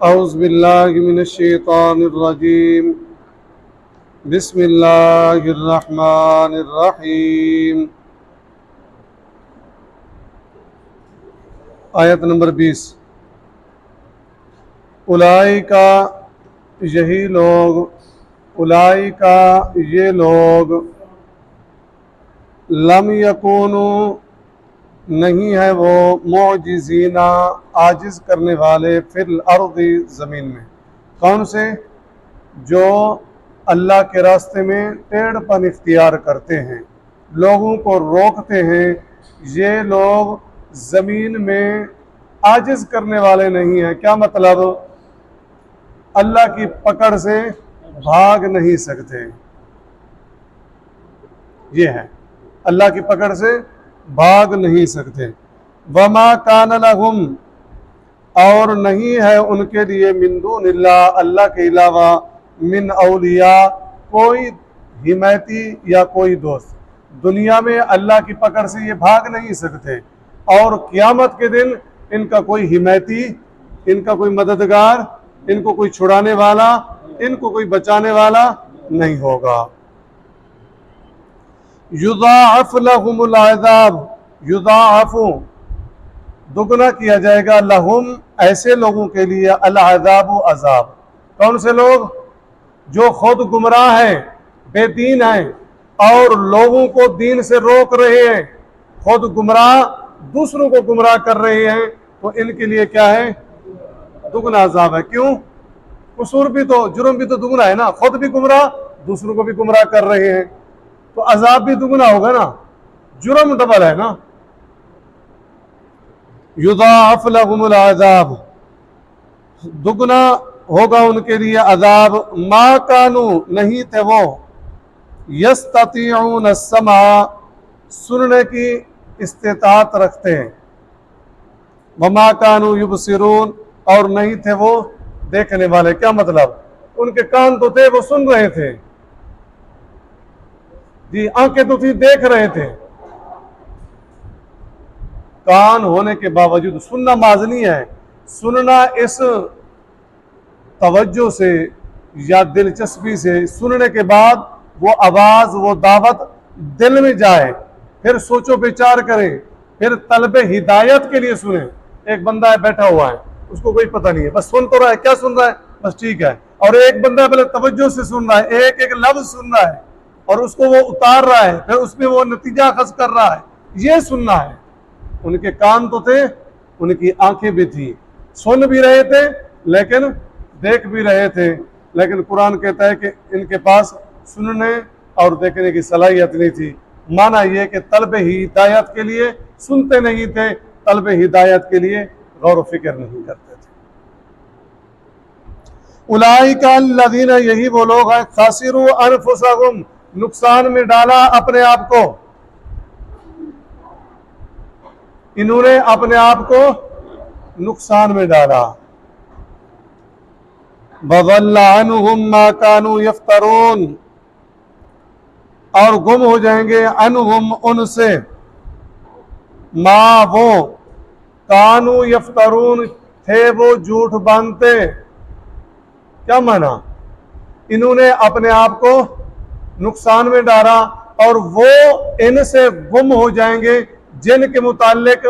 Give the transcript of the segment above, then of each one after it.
اعوذ باللہ من الشیطان الرجیم بسم اللہ الرحمن الرحیم۔ آیت نمبر 20۔ اولئک یہی لوگ، اولئک یہ لوگ، لم یکونوا نہیں ہے وہ، معجزین عاجز کرنے والے، فی الارض زمین میں۔ کون سے؟ جو اللہ کے راستے میں ٹیڑھ پن اختیار کرتے ہیں، لوگوں کو روکتے ہیں، یہ لوگ زمین میں عاجز کرنے والے نہیں ہیں۔ کیا مطلب؟ اللہ کی پکڑ سے بھاگ نہیں سکتے، یہ ہے، اللہ کی پکڑ سے بھاگ نہیں سکتے۔ وما کان لہم، اور نہیں ہے ان کے لیے، من دون اللہ، اللہ کے علاوہ، من اولیاء، کوئی حمایتی یا کوئی دوست۔ دنیا میں اللہ کی پکڑ سے یہ بھاگ نہیں سکتے، اور قیامت کے دن ان کا کوئی حمایتی، ان کا کوئی مددگار، ان کو کوئی چھڑانے والا، ان کو کوئی بچانے والا نہیں ہوگا۔ یضاعف لہم العذاب، یضاعف دگنا کیا جائے گا، لہم ایسے لوگوں کے لیے، العذاب عذاب۔ کون سے لوگ؟ جو خود گمراہ ہیں، بے دین ہیں، اور لوگوں کو دین سے روک رہے ہیں، خود گمراہ دوسروں کو گمراہ کر رہے ہیں، تو ان کے لیے کیا ہے؟ دگنا عذاب ہے۔ کیوں؟ قصور بھی تو، جرم بھی تو دگنا ہے نا، خود بھی گمراہ، دوسروں کو بھی گمراہ کر رہے ہیں، تو عذاب بھی دگنا ہوگا نا، جرم ڈبل ہے نا۔ یضاعف لہم العذاب، دگنا ہوگا ان کے لیے عذاب، ما کانوا نہیں تھے وہ، یستطیعون السمع سننے کی استطاعت رکھتے ہیں، وما کانوا یبصرون اور نہیں تھے وہ دیکھنے والے۔ کیا مطلب؟ ان کے کان تو تھے، وہ سن رہے تھے، جی آنکھیں تو تھی، دیکھ رہے تھے، کان ہونے کے باوجود سننا مازنی ہے۔ سننا اس توجہ سے یا دلچسپی سے، سننے کے بعد وہ آواز، وہ دعوت دل میں جائے، پھر سوچو بچار کریں، پھر طلب ہدایت کے لیے سنیں۔ ایک بندہ ہے بیٹھا ہوا ہے، اس کو کوئی پتہ نہیں ہے، بس سن تو رہا ہے، کیا سن رہا ہے؟ بس ٹھیک ہے۔ اور ایک بندہ پہلے توجہ سے سن رہا ہے، ایک ایک لفظ سن رہا ہے، اور اس کو وہ اتار رہا ہے، پھر اس میں وہ نتیجہ اخذ کر رہا ہے، یہ سننا ہے۔ ان کے کان تو تھے، ان کی آنکھیں بھی تھی، سن بھی رہے تھے لیکن دیکھ بھی رہے تھے، لیکن قرآن کہتا ہے کہ ان کے پاس سننے اور دیکھنے کی صلاحیت نہیں تھی۔ معنی یہ کہ طلب ہدایت کے لیے سنتے نہیں تھے، طلب ہدایت کے لیے غور و فکر نہیں کرتے تھے۔ اولئک الذین، یہی وہ لوگ ہیں، خسروا انفسہم، نقصان میں ڈالا اپنے آپ کو، انہوں نے اپنے آپ کو نقصان میں ڈالا۔ وَضَلَّ عَنْهُمْ مَا كَانُوا يَفْتَرُونَ، اور گم ہو جائیں گے، عنہم ان سے، ما وہ، کانوا یفترون تھے وہ جھوٹ باندھتے۔ کیا معنی؟ انہوں نے اپنے آپ کو نقصان میں ڈالا، اور وہ ان سے گم ہو جائیں گے جن کے متعلق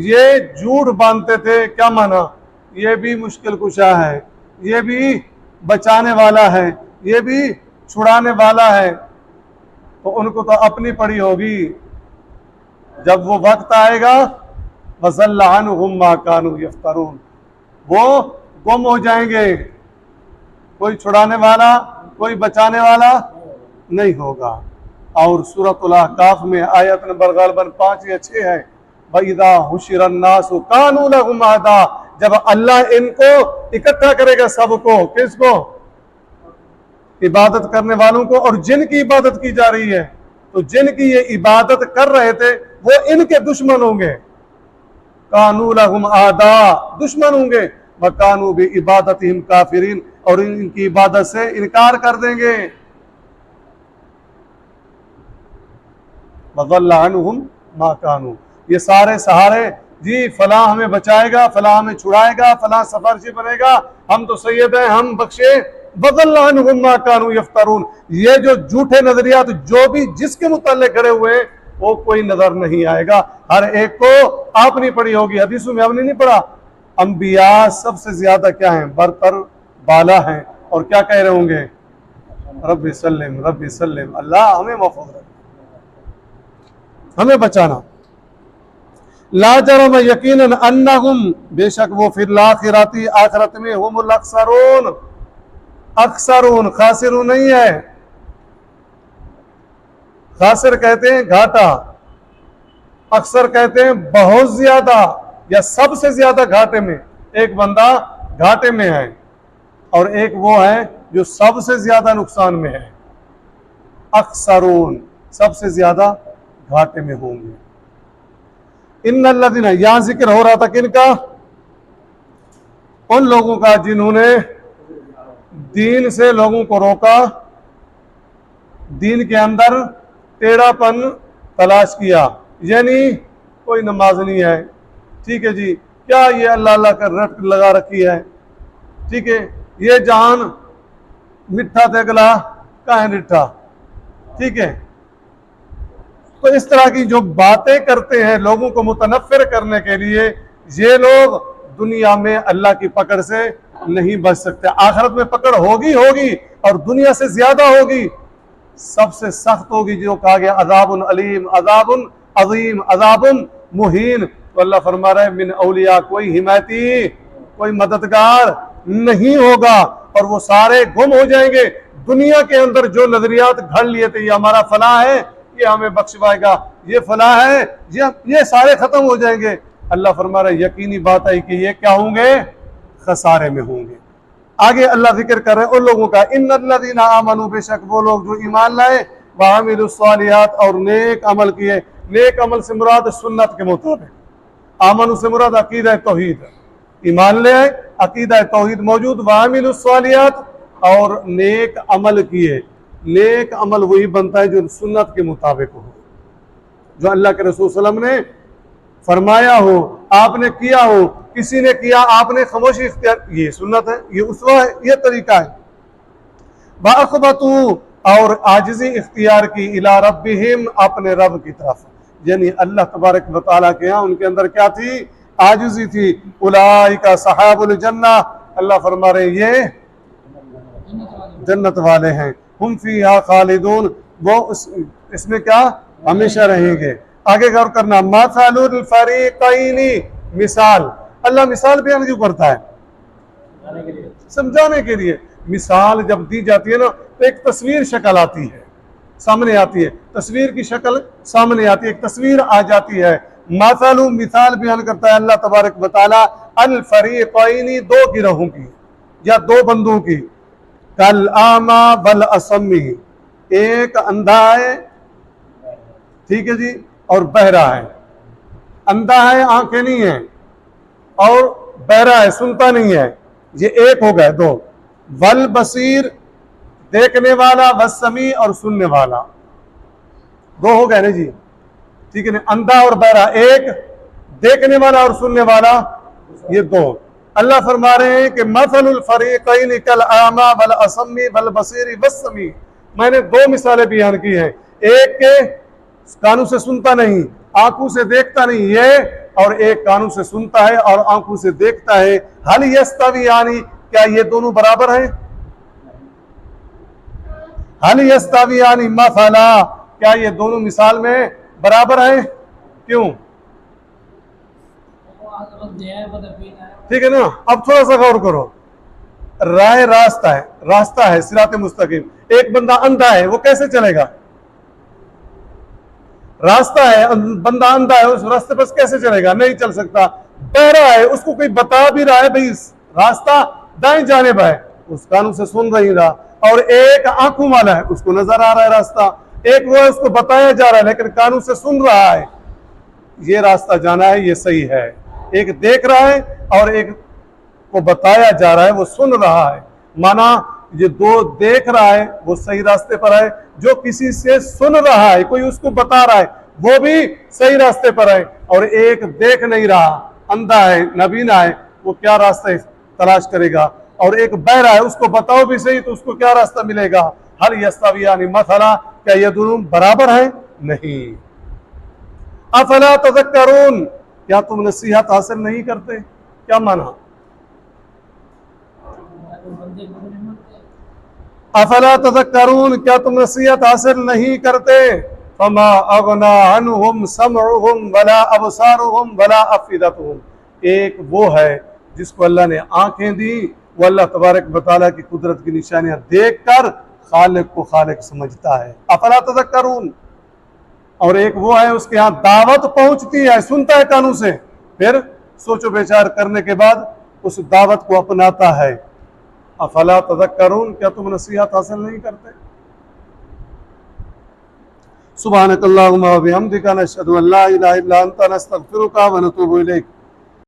یہ جھوٹ باندھتے تھے۔ کیا معنی؟ یہ بھی مشکل کشا ہے، یہ بھی بچانے والا ہے، یہ بھی چھڑانے والا ہے، تو ان کو تو اپنی پڑی ہوگی۔ جب وہ وقت آئے گا، وَضَلَّ عَنْهُمْ مَا كَانُوا يَفْتَرُونَ، وہ گم ہو جائیں گے، کوئی چھڑانے والا، کوئی بچانے والا نہیں ہوگا۔ اور سورۃ الاحقاف میں آیت نمبر غالباً 5 یا 6 ہے، وَإِذَا حُشِرَ النَّاسُ كَانُوا لَهُمْ أَعْدَاءَ، جب اللہ ان کو اکٹھا کرے گا، سب کو، کس کو؟ عبادت کرنے والوں کو، اور جن کی عبادت کی جا رہی ہے، تو جن کی یہ عبادت کر رہے تھے وہ ان کے دشمن ہوں گے، كَانُوا لَهُمْ أَعْدَاءَ، دشمن ہوں گے، وَكَانُوا بِعِبَادَتِهِمْ كَافِرِينَ، اور ان کی عبادت سے انکار کر دیں گے۔ وَضَلَّ عَنْهُمْ مَا كَانُوا، یہ سارے سہارے، جی فلاں ہمیں بچائے گا، فلاں ہمیں چھڑائے گا، فلاں سفارشی بنے گا، ہم تو سید ہیں، ہم بخشے، وَضَلَّ عَنْهُمْ مَا كَانُوا يَفْتَرُونَ۔ یہ جو جھوٹے نظریات جو بھی جس کے متعلق کھڑے ہوئے ہیں وہ کوئی نظر نہیں آئے گا، ہر ایک کو آپ نہیں پڑھی ہوگی، حدیثوں میں ہم نے نہیں پڑھا، انبیاء سب سے زیادہ کیا ہیں، برتر بالا ہیں، اور کیا کہہ رہے ہوں گے، رب سلم رب سلم، اللہ ہمیں محفوظ رکھے، ہمیں بچانا۔ لا جرم یقیناً انہم، بے شک وہ فی الاخراتی، آخرت میں، ہم الاخسرون، اکثرون، خاسرون نہیں ہے، خاسر کہتے ہیں گھاٹا، اکثر کہتے ہیں بہت زیادہ یا سب سے زیادہ گھاٹے میں، ایک بندہ گھاٹے میں ہے اور ایک وہ ہے جو سب سے زیادہ نقصان میں ہے، اکثرون سب سے زیادہ گھاٹے میں ہوں گے۔ ان الذین، یہاں ذکر ہو رہا تھا کن کا، ان لوگوں کا جنہوں نے دین سے لوگوں کو روکا، دین کے اندر ٹیڑھا پن تلاش کیا، یعنی کوئی نماز نہیں ہے، ٹھیک ہے جی، کیا یہ اللہ اللہ کا رٹ لگا رکھی ہے، ٹھیک ہے، یہ جہان مٹھا تھے گلا کہاں نٹھا، ٹھیک ہے، تو اس طرح کی جو باتیں کرتے ہیں لوگوں کو متنفر کرنے کے لیے، یہ لوگ دنیا میں اللہ کی پکڑ سے نہیں بچ سکتے، آخرت میں پکڑ ہوگی اور دنیا سے زیادہ ہوگی، سب سے سخت ہوگی، جو کہا گیا عذاب علیم، عذاب عظیم، عذاب مہین، تو اللہ فرما رہا ہے من اولیاء، کوئی حمایتی، کوئی مددگار نہیں ہوگا، اور وہ سارے گم ہو جائیں گے۔ دنیا کے اندر جو نظریات گھڑ لیے تھے، یہ ہمارا فلاں ہے، یہ ہمیں بخشوائے گا، یہ فلاں ہے، یہ سارے ختم ہو جائیں گے۔ اللہ فرما رہا ہے یقینی بات ہے کہ یہ کیا ہوں گے، خسارے میں ہوں گے۔ آگے اللہ ذکر کر رہے ہیں ان لوگوں کا، ان الذین آمنوا، بے شک وہ لوگ جو ایمان لائے، وعملوا الصالحات، اور نیک عمل کیے، نیک عمل سے مراد سنت کے مطابق، آمنوا سے مراد عقیدہ توحید، ایمان لے آئے، عقیدہ توحید موجود، وعملوا الصالحات، اور نیک عمل کیے، نیک عمل وہی بنتا ہے جو سنت کے مطابق ہو، جو اللہ کے رسول صلی اللہ علیہ وسلم نے فرمایا ہو، آپ نے کیا ہو، کسی نے کیا آپ نے خاموشی اختیار، یہ سنت ہے، یہ اسوہ ہے، یہ طریقہ ہے۔ وَأَخْبَتُوا، اور عاجزی اختیار کی، اِلَىٰ رَبِّهِمْ، اپنے رب کی طرف، یعنی اللہ تبارک و تعالیٰ کے ہاں ان کے اندر کیا تھی، عاجزی تھی۔ اولئک صحاب الجنہ، اللہ فرما رہے ہیں یہ جنت والے ہیں، ہم فیہا خالدون، وہ اس میں کیا ہمیشہ رہیں گے۔ آگے غور کرنا، مثل الفریقین، مثال، اللہ مثال بیان کیوں کرتا ہے، سمجھانے کے لیے۔ مثال جب دی جاتی ہے نا تو ایک تصویر شکل آتی ہے، سامنے آتی ہے، تصویر کی شکل سامنے آتی ہے، ایک تصویر آ جاتی ہے۔ مثال بیان کرتا ہے اللہ تبارک و تعالی الفریقین، دو گروہوں کی یا دو بندوں کی، کالاعمی والاصمی، ایک اندھا ہے، ٹھیک ہے جی، اور بہرا ہے، اندھا ہے آنکھیں نہیں ہیں، اور بہرا ہے سنتا نہیں ہے، یہ ایک ہو گئے دو، والبصیر دیکھنے والا، والسمیع اور سننے والا، دو ہو گئے نا جی، ٹھیک ہے نا، اندھا اور بہرا ایک، دیکھنے والا اور سننے والا یہ دو۔ اللہ فرما رہے ہیں کہ مثل الفریقین کالاعمی والاصمی والبصیر والسمیع، میں نے دو مثالیں بیان کی ہیں، ایک کے کانوں سے سنتا نہیں، آنکھوں سے دیکھتا نہیں، یہ، اور ایک کانوں سے سنتا ہے اور آنکھوں سے دیکھتا ہے۔ هل یستویان، کیا یہ دونوں برابر ہیں؟ هل یستویان مثلا، کیا یہ دونوں مثال میں برابر ہیں؟ کیوں؟ ٹھیک ہے نا، اب تھوڑا سا غور کرو، راہ راستہ ہے صراط مستقیم، ایک بندہ اندھا ہے وہ کیسے چلے گا؟ راستہ ہے، بندہ اندھا ہے، اس راستے پر کیسے چلے گا؟ نہیں چل سکتا۔ بہرا ہے، اس کو کوئی بتا بھی رہا ہے بھئی راستہ دائیں جانب ہے، اس کانوں سے سن رہی رہا، اور ایک آنکھوں والا ہے، اس کو نظر آ رہا ہے راستہ، ایک وہ اس کو بتایا جا رہا ہے لیکن کانوں سے سن رہا ہے، یہ راستہ جانا ہے، یہ صحیح ہے۔ ایک دیکھ رہا ہے اور ایک کو بتایا جا رہا ہے، وہ سن رہا ہے، مانا یہ دو دیکھ رہا ہے وہ صحیح راستے پر ہے، جو کسی سے سن رہا ہے کوئی اس کو بتا رہا ہے وہ بھی صحیح راستے پر ہے، اور ایک دیکھ نہیں رہا، اندھا ہے، نابینا ہے، وہ کیا راستہ تلاش کرے گا؟ اور ایک بہرا ہے اس کو بتاؤ بھی صحیح تو اس کو کیا راستہ ملے گا؟ حل یستویان مثلا، کیا یہ دونوں برابر ہیں؟ نہیں۔ افلا تذکرون، کیا تم نصیحت حاصل نہیں کرتے؟ کیا معنی؟ افلا تذکرون، کیا تم نصیحت حاصل نہیں کرتے؟ فما اغنا عنہم سمعہم ولا ابصارہم ولا افئدتہم، ایک وہ ہے جس کو اللہ نے آنکھیں دی، وہ اللہ تبارک و تعالیٰ کی قدرت کی نشانیاں دیکھ کر خالق کو خالق سمجھتا ہے۔ افلا تذکرون، اور ایک وہ ہے اس کے ہاں دعوت پہنچتی ہے، سنتا ہے کانوں سے، پھر سوچ و بچار کرنے کے بعد اس دعوت کو اپناتا ہے۔ افلا تذکرون، کیا تم نصیحت حاصل نہیں کرتے؟ سبحانک اللہم و بحمدک، نشہد ان لا الہ الا انت، نستغفرک و نتوب الیک۔